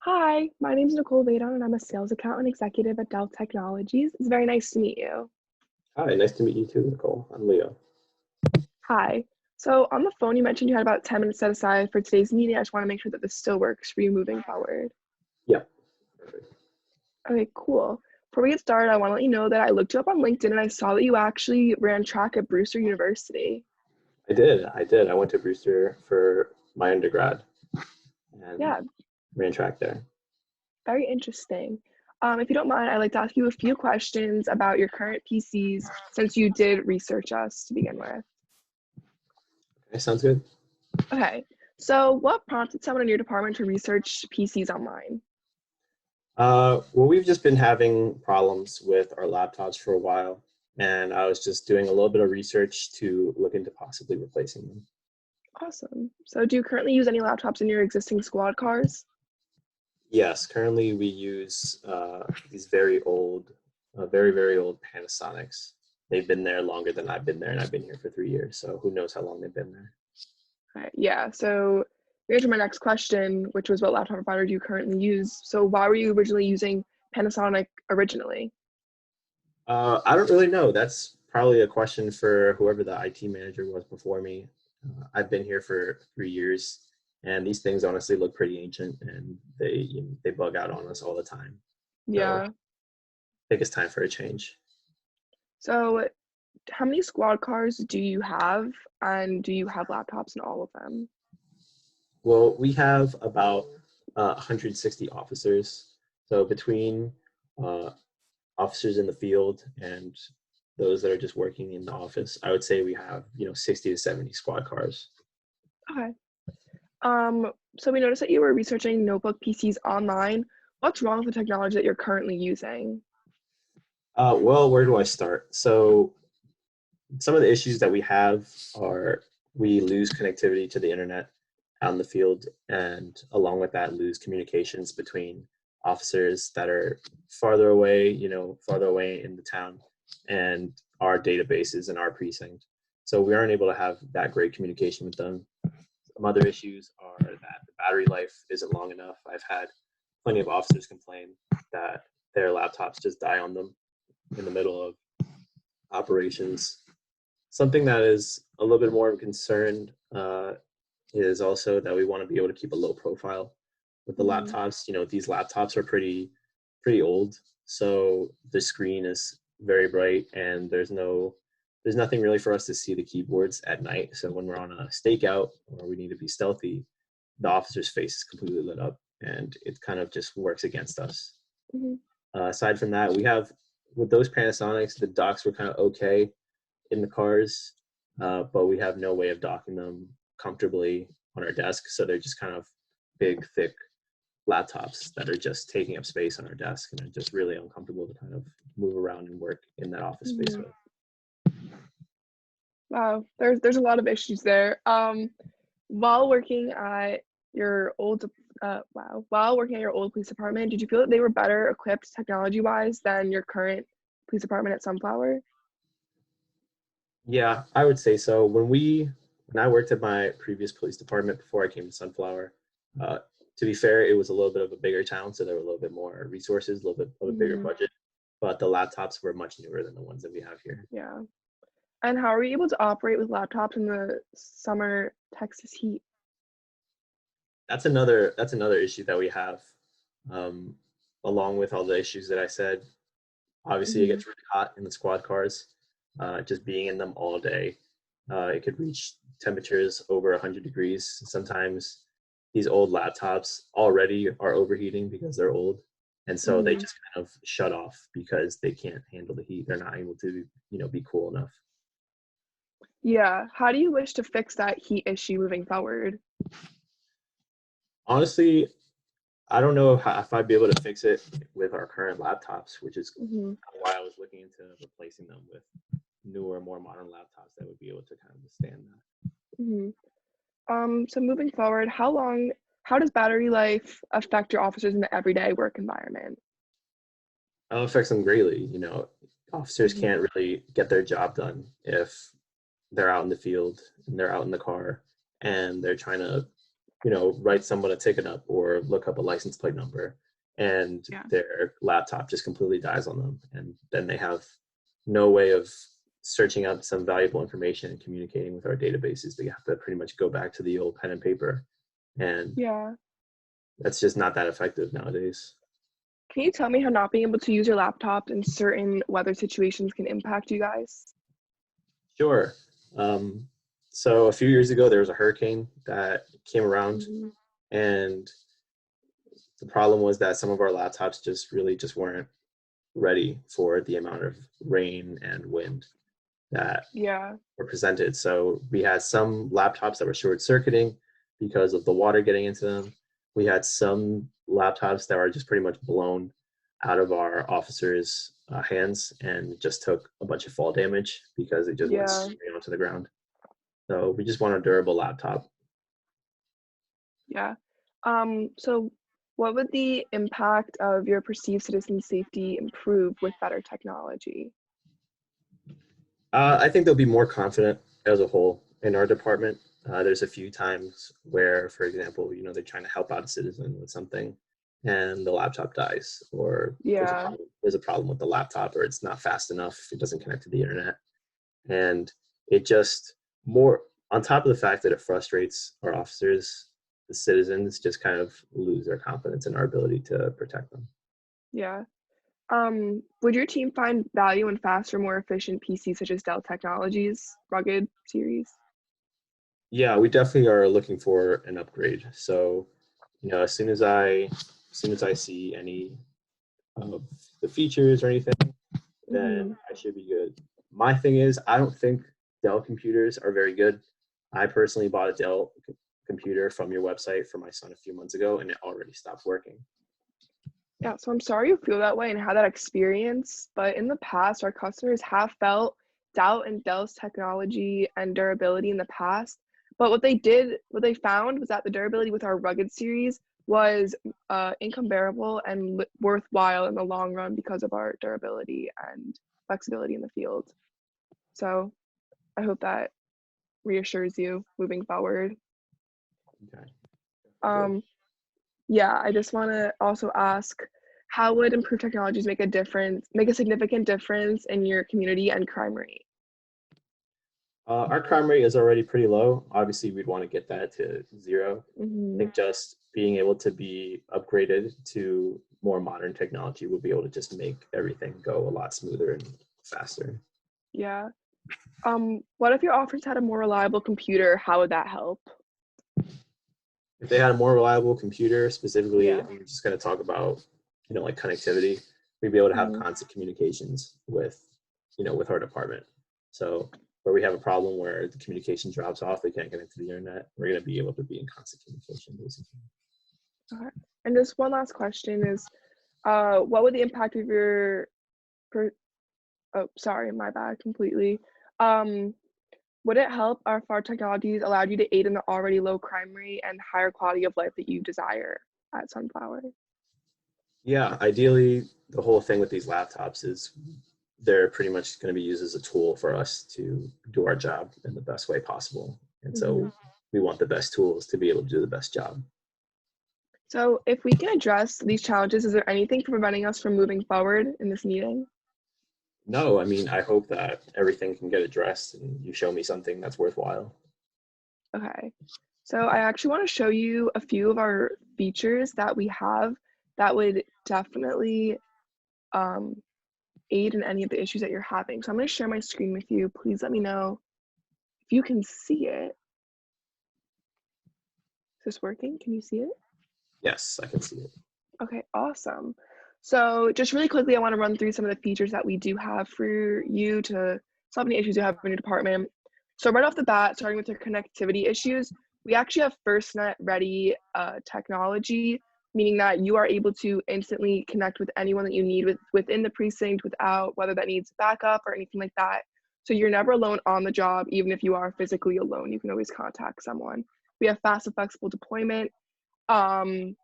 Hi, my name is Nicole and I'm a sales account and executive at Dell Technologies. It's very nice to meet you. Hi, nice to meet you too, Nicole. I'm Leo. Hi. So on the phone, you mentioned you had about 10 minutes set aside for today's meeting. I just want to make sure that this still works for you moving forward. Yeah, perfect. Okay, cool. Before we get started, I want to let you know that I looked you up on LinkedIn and I saw that you actually ran track at Brewster University. I did. I went to Brewster for my undergrad and Yeah, ran track there. very interesting. If you don't mind, I'd like to ask you a few questions about your current PCs since you did research us to begin with. Okay, sounds good. Okay, so what prompted someone in your department to research PCs online? Well, we've just been having problems with our laptops for a while, and I was just doing a little bit of research to look into possibly replacing them. Awesome. So do you currently use any laptops in your existing squad cars? Yes, currently we use these very old Panasonics. They've been there longer than I've been there, and I've been here for 3 years, so who knows how long they've been there. Right, yeah, so we answered my next question, which was what laptop provider do you currently use? So why were you originally using Panasonic originally? I don't really know. That's probably a question for whoever the IT manager was before me. I've been here for 3 years, and these things honestly look pretty ancient, and they bug out on us all the time. So I Yeah. think it's time for a change. So how many squad cars do you have, and do you have laptops in all of them? Well, we have about 160 officers. So between uh, officers in the field and those that are just working in the office, I would say we have 60 to 70 squad cars. Okay. So we noticed that you were researching notebook PCs online. What's wrong with the technology that you're currently using? Well, where do I start? So some of the issues that we have are we lose connectivity to the internet out in the field, and along with that, lose communications between officers that are farther away in the town, and our databases in our precinct. So we aren't able to have that great communication with them. Some other issues are that the battery life isn't long enough. I've had plenty of officers complain that their laptops just die on them in the middle of operations. Something that is a little bit more of a concern is also that we want to be able to keep a low profile with the Mhm. laptops. These laptops are pretty old, so the screen is very bright, and there's nothing really for us to see the keyboards at night. So when we're on a stakeout or we need to be stealthy, the officer's face is completely lit up, and it kind of just works against us. Mhm. Aside from that, we have with those Panasonics, the docks were kind of okay in the cars, but we have no way of docking them comfortably on our desk. So they're just kind of big, thick laptops that are just taking up space on our desk and are just really uncomfortable to kind of move around and work in that office space Mhm. with. Wow, there's a lot of issues there. While working at your old while working at your old police department, did you feel that they were better equipped technology-wise than your current police department at Sunflower? Yeah, I would say so. When I worked at my previous police department before I came to Sunflower, uh, to be fair, it was a little bit of a bigger town, so there were a little bit more resources, a little bit bigger Hmm. budget, but the laptops were much newer than the ones that we have here. Yeah. And how are you able to operate with laptops in the summer Texas heat? That's another issue that we have, um, along with all the issues that I said. Obviously, it Hmm. gets really hot in the squad cars. Just being in them all day, it could reach temperatures over 100 degrees. Sometimes these old laptops already are overheating because they're old, and so they Hmm. just kind of shut off because they can't handle the heat. They're not able to, be cool enough. Yeah. How do you wish to fix that heat issue moving forward? Honestly, I don't know if I'd be able to fix it with our current laptops, which is Hmm. why I was looking into replacing them with newer, more modern laptops that would be able to kind of withstand that. Hmm. So moving forward, how does battery life affect your officers in the everyday work environment? It affects them greatly. Officers Hmm. can't really get their job done if they're out in the field and they're out in the car and they're trying to, write someone a ticket up or or look up a license plate number, and Yeah. their laptop just completely dies on them, and then they have no way of searching out some valuable information and communicating with our databases. They have to pretty much go back to the old pen and paper, and Yeah. that's just not that effective nowadays. Can you tell me how not being able to use your laptop in certain weather situations can impact you guys? Sure. So a few years ago, there was a hurricane that came around, Mhm. and the problem was that some of our laptops just really just weren't ready for the amount of rain and wind that Yeah. were presented. So we had some laptops that were short circuiting because of the water getting into them. We had some laptops that were just pretty much blown out of our officers' hands and just took a bunch of fall damage because it just went Yeah. straight onto the ground. So we just want a durable laptop. Yeah. So what would the impact of your perceived citizen safety improve with better technology? I think they'll be more confident as a whole in our department. There's a few times where, for example, they're trying to help out a citizen with something, and the laptop dies, or Yeah. there's a problem with the laptop, or it's not fast enough, it doesn't connect to the internet, and it just more on top of the fact that it frustrates our officers, the citizens just kind of lose their confidence in our ability to protect them. Yeah. Would your team find value in faster, more efficient PCs such as Dell Technologies, rugged series? Yeah, we definitely are looking for an upgrade. So, as soon as I see any of the features or anything, then Hmm. I should be good. My thing is, I don't think Dell computers are very good. I personally bought a Dell computer from your website for my son a few months ago, and it already stopped working. Yeah, so I'm sorry you feel that way and had that experience, but in the past, our customers have felt doubt in Dell's technology and durability in the past. But what they found was that the durability with our rugged series was incomparable and worthwhile in the long run because of our durability and flexibility in the field. So I hope that reassures you moving forward. Okay, good. Um, Yeah, I just want to also ask, how would improved technologies make a significant difference in your community and crime rate? Our crime rate is already pretty low. Obviously, we'd want to get that to zero. I Hmm. think just being able to be upgraded to more modern technology will be able to just make everything go a lot smoother and faster. Yeah. What if your office had a more reliable computer? How would that help? If they had a more reliable computer, specifically, Yeah. I'm just going to talk about, like connectivity. We'd be able to have Hmm. constant communications with our department. So where we have a problem where the communication drops off, they can't connect to the internet, we're going to be able to be in constant communication, basically. Okay. And just one last question is, what would the impact of your, per, oh, sorry, my bad, completely. Um, would it help if our technologies allowed you to aid in the already low crime rate and higher quality of life that you desire at Sunflower? Yeah, ideally, the whole thing with these laptops is they're pretty much going to be used as a tool for us to do our job in the best way possible. And Hmm. so we want the best tools to be able to do the best job. So if we can address these challenges, is there anything preventing us from moving forward in this meeting? No, I mean, I hope that everything can get addressed and you show me something that's worthwhile. Okay. So I actually want to show you a few of our features that we have that would definitely um, aid in any of the issues that you're having. So I'm going to share my screen with you. Please let me know if you can see it. Is this working? Can you see it? Yes, I can see it. Okay, awesome. So just really quickly, I want to run through some of the features that we do have for you to solve any issues you have in your department. So right off the bat, starting with your connectivity issues, we actually have FirstNet ready technology, meaning that you are able to instantly connect with anyone that you need within the precinct without whether that needs backup or anything like that. So you're never alone on the job, even if you are physically alone, you can always contact someone. We have fast and flexible deployment. Um,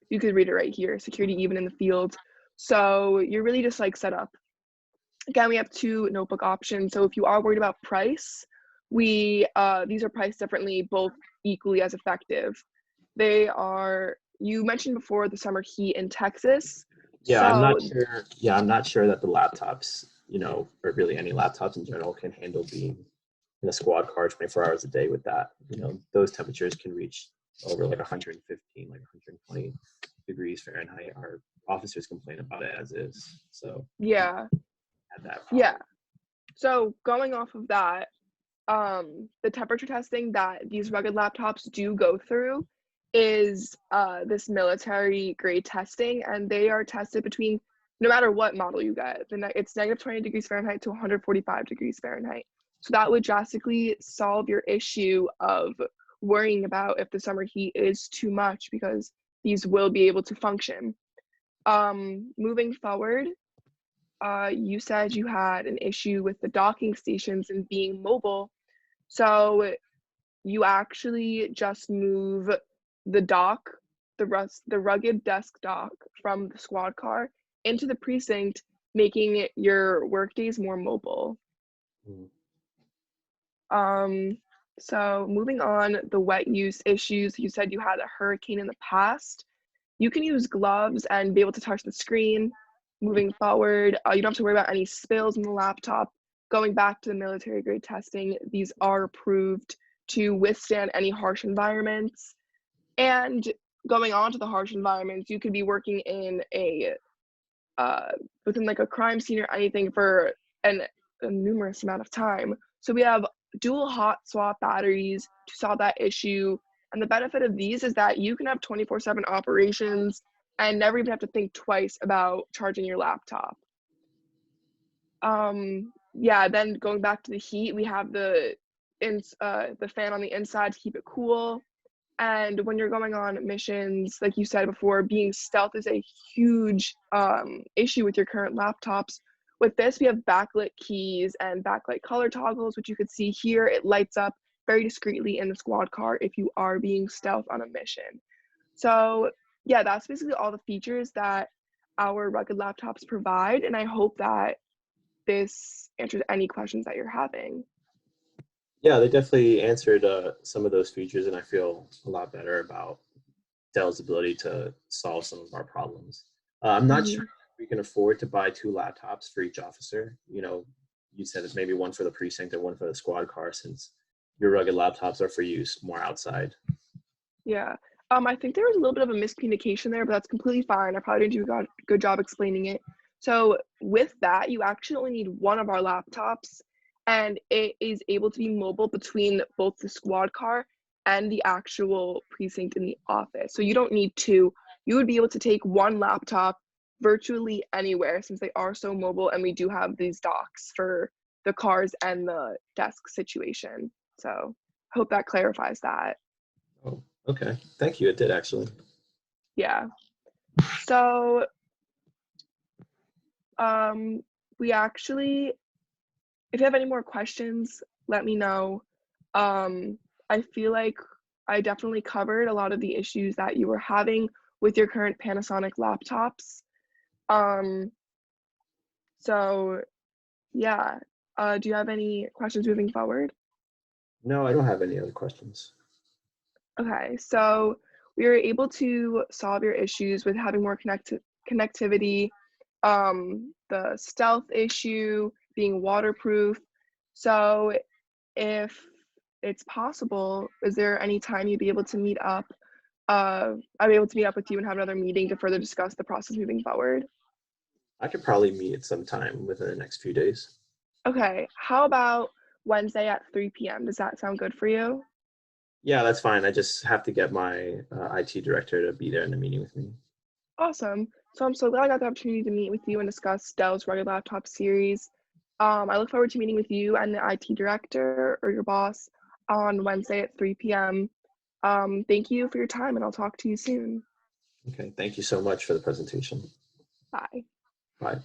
you could read it right here, security even in the field. So you're really just like set up. Again, we have two notebook options. So if you are worried about price, these are priced differently, both equally as effective. They are you mentioned before the summer heat in Texas. Yeah, I'm So not sure. Yeah, I'm not sure that the laptops, or really any laptops in general, can handle being in a squad car 24 hours a day with that. Those temperatures can reach over like 115, like 120 degrees Fahrenheit. Our officers complain about it as is. So yeah, had that yeah. problem. So going off of that, the temperature testing that these rugged laptops do go through is this military grade testing, and they are tested between no matter what model you get. It's negative 20 degrees Fahrenheit to 145 degrees Fahrenheit. So that would drastically solve your issue of worrying about if the summer heat is too much, because these will be able to function. Moving forward, you said you had an issue with the docking stations and being mobile. So you actually just move the dock, the rugged desk dock from the squad car into the precinct, making your work days more mobile. Mm. Um, so moving on, the wet use issues, you said you had a hurricane in the past. You can use gloves and be able to touch the screen. Moving forward, you don't have to worry about any spills in the laptop. Going back to the military grade testing, these are approved to withstand any harsh environments. And going on to the harsh environments, you could be working in uh, within like a crime scene or anything for a numerous amount of time. So we have dual hot swap batteries to solve that issue. And the benefit of these is that you can have 24/7 operations and never even have to think twice about charging your laptop. Yeah, then going back to the heat, we have the fan on the inside to keep it cool. And when you're going on missions, like you said before, being stealth is a huge issue with your current laptops. With this, we have backlit keys and backlight color toggles, which you could see here. It lights up very discreetly in the squad car if you are being stealth on a mission. So yeah, that's basically all the features that our rugged laptops provide. And I hope that this answers any questions that you're having. Yeah, they definitely answered some of those features, and I feel a lot better about Dell's ability to solve some of our problems. I'm not sure Mhm. if we can afford to buy two laptops for each officer. You said it's maybe one for the precinct and one for the squad car, since your rugged laptops are for use more outside. Yeah. I think there was a little bit of a miscommunication there, but that's completely fine. I probably didn't do a good job explaining it. So with that, you actually only need one of our laptops, and it is able to be mobile between both the squad car and the actual precinct in the office. So you don't need two. You would be able to take one laptop virtually anywhere since they are so mobile, and we do have these docks for the cars and the desk situation. So I hope that clarifies that. Oh, okay. Thank you. It did actually. Yeah. So, um, we actually, if you have any more questions, let me know. Um, I feel like I definitely covered a lot of the issues that you were having with your current Panasonic laptops. Um, so yeah. Do you have any questions moving forward? No, I don't have any other questions. Okay, so we were able to solve your issues with having more connectivity, the stealth issue, being waterproof. So if it's possible, is there any time you'd be able to meet up? I'd be able to meet up with you and have another meeting to further discuss the process moving forward. I could probably meet at some time within the next few days. Okay, how about Wednesday at 3 p.m.? Does that sound good for you? Yeah, that's fine. I just have to get my IT director to be there in the meeting with me. Awesome. So I'm so glad I got the opportunity to meet with you and discuss Dell's rugged laptop series. I look forward to meeting with you and the IT director or your boss on Wednesday at 3 p.m. Thank you for your time, and I'll talk to you soon. Okay, thank you so much for the presentation. Bye. Bye.